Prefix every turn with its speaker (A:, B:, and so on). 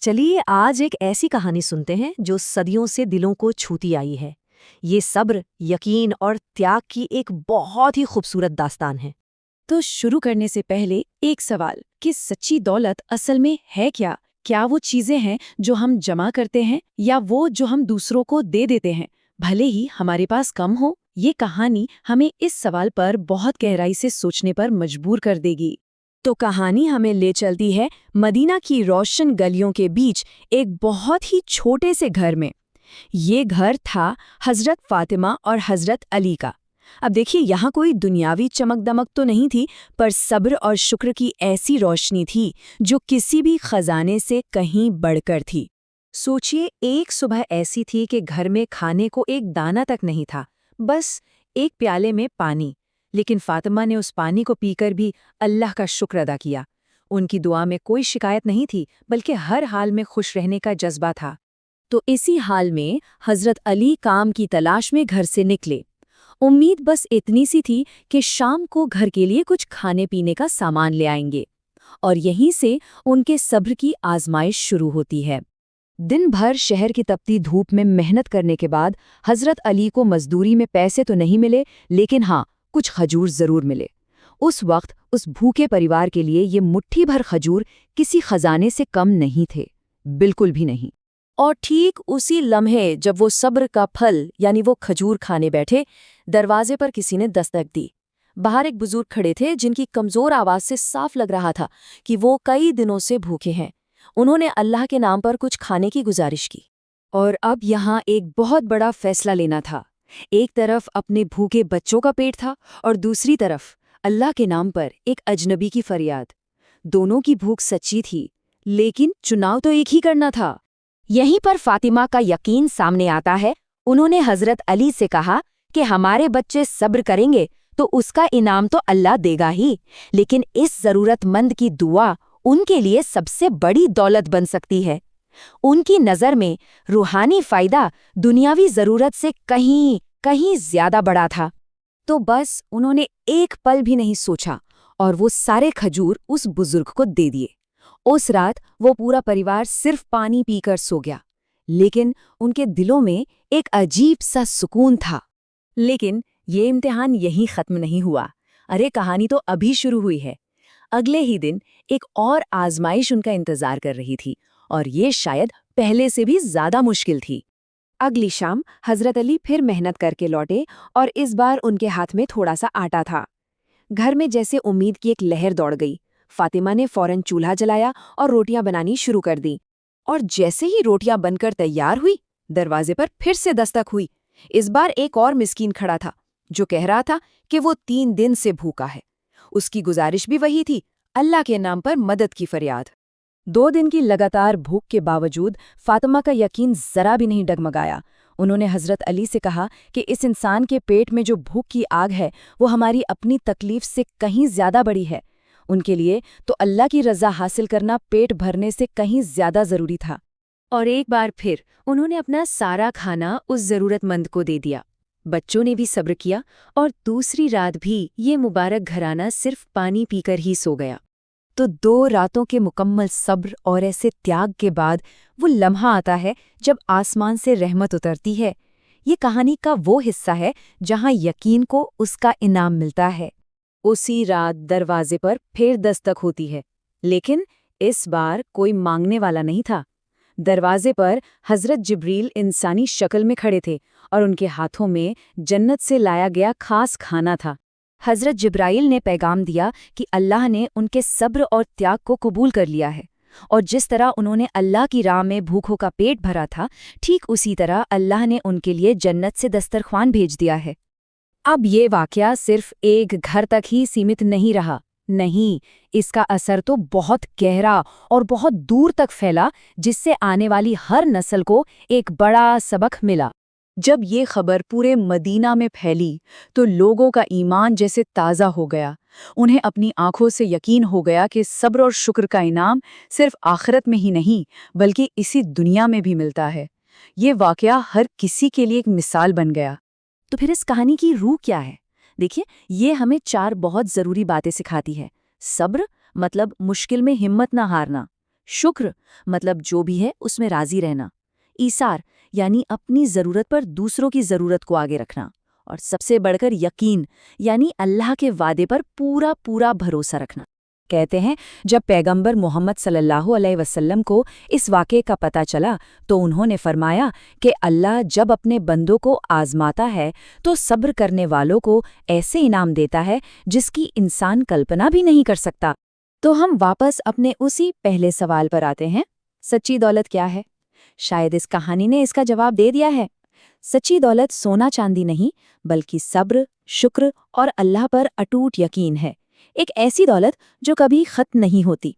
A: چلیے آج ایک ایسی کہانی سنتے ہیں جو صدیوں سے دلوں کو چھوتی آئی ہے۔ یہ صبر، یقین اور تیاگ کی ایک بہت ہی خوبصورت داستان ہے۔
B: تو شروع کرنے سے پہلے ایک سوال کہ سچی دولت اصل میں ہے کیا؟ کیا وہ چیزیں ہیں جو ہم جمع کرتے ہیں یا وہ جو ہم دوسروں کو دے دیتے ہیں بھلے ہی ہمارے پاس کم ہو؟ یہ کہانی ہمیں اس سوال پر بہت گہرائی سے سوچنے پر مجبور کر دے گی۔
A: تو کہانی ہمیں لے چلتی ہے مدینہ کی روشن گلیوں کے بیچ ایک بہت ہی چھوٹے سے گھر میں۔ یہ گھر تھا حضرت فاطمہ اور حضرت علی کا۔ اب دیکھیے یہاں کوئی دنیاوی چمک دمک تو نہیں تھی، پر صبر اور شکر کی ایسی روشنی تھی جو کسی بھی خزانے سے کہیں بڑھ کر تھی۔
B: سوچئے ایک صبح ایسی تھی کہ گھر میں کھانے کو ایک دانہ تک نہیں تھا، بس ایک پیالے میں پانی، لیکن فاطمہ نے اس پانی کو پی کر بھی اللہ کا شکر ادا کیا۔ ان کی دعا میں کوئی شکایت نہیں تھی، بلکہ ہر حال میں خوش رہنے کا جذبہ تھا۔
A: تو اسی حال میں حضرت علی کام کی تلاش میں گھر سے نکلے۔ امید بس اتنی سی تھی کہ شام کو گھر کے لیے کچھ کھانے پینے کا سامان لے آئیں گے، اور یہیں سے ان کے صبر کی آزمائش شروع ہوتی ہے۔ دن بھر شہر کی تپتی دھوپ میں محنت کرنے کے بعد حضرت علی کو مزدوری میں پیسے تو نہیں ملے، لیکن ہاں کچھ کھجور ضرور ملے۔ اس وقت اس بھوکے پریوار کے لیے یہ مٹھی بھر کھجور کسی خزانے سے کم نہیں تھے، بالکل بھی نہیں۔ اور ٹھیک اسی لمحے جب وہ صبر کا پھل یعنی وہ کھجور کھانے بیٹھے، دروازے پر کسی نے دستک دی۔ باہر ایک بزرگ کھڑے تھے جن کی کمزور آواز سے صاف لگ رہا تھا کہ وہ کئی دنوں سے بھوکے ہیں۔ انہوں نے اللہ کے نام پر کچھ کھانے کی گزارش کی۔ اور اب یہاں ایک بہت بڑا فیصلہ لینا تھا۔ ایک طرف اپنے بھوکے بچوں کا پیٹ تھا اور دوسری طرف اللہ کے نام پر ایک اجنبی کی فریاد۔ دونوں کی بھوک سچی تھی، لیکن چناؤ تو ایک ہی کرنا تھا۔ یہیں پر فاطمہ کا یقین سامنے آتا ہے۔ انہوں نے حضرت علی سے کہا کہ ہمارے بچے صبر کریں گے تو اس کا انعام تو اللہ دے گا ہی، لیکن اس ضرورت مند کی دعا ان کے لیے سب سے بڑی دولت بن سکتی ہے۔ ان کی نظر میں روحانی فائدہ دنیاوی ضرورت سے کہیں زیادہ بڑا تھا۔ تو بس انہوں نے ایک پل بھی نہیں سوچا اور وہ سارے کھجور اس بزرگ کو دے دیے۔ اس رات وہ پورا پریوار صرف پانی پی کر سو گیا، لیکن ان کے دلوں میں ایک عجیب سا سکون تھا۔ لیکن یہ امتحان یہیں ختم نہیں ہوا۔ ارے کہانی تو ابھی شروع ہوئی ہے۔ اگلے ہی دن ایک اور آزمائش ان کا انتظار کر رہی تھی، اور یہ شاید پہلے سے بھی زیادہ مشکل تھی۔ اگلی شام حضرت علی پھر محنت کر کے لوٹے، اور اس بار ان کے ہاتھ میں تھوڑا سا آٹا تھا۔ گھر میں جیسے امید کی ایک لہر دوڑ گئی۔ فاطمہ نے فوراً چولہا جلایا اور روٹیاں بنانی شروع کر دیں، اور جیسے ہی روٹیاں بن کر تیار ہوئی، دروازے پر پھر سے دستک ہوئی۔ اس بار ایک اور مسکین کھڑا تھا جو کہہ رہا تھا کہ وہ 3 دن سے بھوکا ہے۔ اس کی گزارش بھی وہی تھی، اللہ کے نام پر مدد کی فریاد۔ 2 دن کی لگاتار بھوک کے باوجود فاطمہ کا یقین ذرا بھی نہیں ڈگمگایا۔ انہوں نے حضرت علی سے کہا کہ اس انسان کے پیٹ میں جو بھوک کی آگ ہے وہ ہماری اپنی تکلیف سے کہیں زیادہ بڑی ہے۔ ان کے لیے تو اللہ کی رضا حاصل کرنا پیٹ بھرنے سے کہیں زیادہ ضروری تھا۔ اور ایک بار پھر انہوں نے اپنا سارا کھانا اس ضرورت مند کو دے دیا۔ بچوں نے بھی صبر کیا، اور دوسری رات بھی یہ مبارک گھرانہ صرف پانی پی کر ہی سو گیا۔ تو 2 راتوں کے مکمل صبر اور ایسے تیاگ کے بعد وہ لمحہ آتا ہے جب آسمان سے رحمت اترتی ہے۔ یہ کہانی کا وہ حصہ ہے جہاں یقین کو اس کا انعام ملتا ہے۔ اسی رات دروازے پر پھر دستک ہوتی ہے، لیکن اس بار کوئی مانگنے والا نہیں تھا۔ دروازے پر حضرت جبریل انسانی شکل میں کھڑے تھے، اور ان کے ہاتھوں میں جنت سے لایا گیا خاص کھانا تھا۔ حضرت جبرائیل نے پیغام دیا کہ اللہ نے ان کے صبر اور تیاگ کو قبول کر لیا ہے، اور جس طرح انہوں نے اللہ کی راہ میں بھوکوں کا پیٹ بھرا تھا، ٹھیک اسی طرح اللہ نے ان کے لیے جنت سے دسترخوان بھیج دیا ہے۔ اب یہ واقعہ صرف ایک گھر تک ہی سیمت نہیں رہا، نہیں، اس کا اثر تو بہت گہرا اور بہت دور تک پھیلا، جس سے آنے والی ہر نسل کو ایک بڑا سبق ملا۔ جب یہ خبر پورے مدینہ میں پھیلی تو لوگوں کا ایمان جیسے تازہ ہو گیا۔ انہیں اپنی آنکھوں سے یقین ہو گیا کہ صبر اور شکر کا انعام صرف آخرت میں ہی نہیں بلکہ اسی دنیا میں بھی ملتا ہے۔ یہ واقعہ ہر کسی کے لیے ایک مثال بن گیا۔ تو پھر اس کہانی کی روح کیا ہے؟ دیکھیے، یہ ہمیں 4 بہت ضروری باتیں سکھاتی ہے۔ صبر مطلب مشکل میں ہمت نہ ہارنا، شکر مطلب جو بھی ہے اس میں راضی رہنا، ایثار یعنی اپنی ضرورت پر دوسروں کی ضرورت کو آگے رکھنا، اور سب سے بڑھ کر یقین یعنی اللہ کے وعدے پر پورا پورا بھروسہ رکھنا۔ کہتے ہیں جب پیغمبر محمد صلی اللہ علیہ وسلم کو اس واقعے کا پتہ چلا تو انہوں نے فرمایا کہ اللہ جب اپنے بندوں کو آزماتا ہے تو صبر کرنے والوں کو ایسے انعام دیتا ہے جس کی انسان کلپنا بھی نہیں کر سکتا۔
B: تو ہم واپس اپنے اسی پہلے سوال پر آتے ہیں، سچی دولت کیا ہے؟ شاید اس کہانی نے اس کا جواب دے دیا ہے۔ سچی دولت سونا چاندی نہیں بلکہ صبر، شکر اور اللہ پر اٹوٹ یقین ہے، ایک ایسی دولت جو کبھی ختم نہیں ہوتی،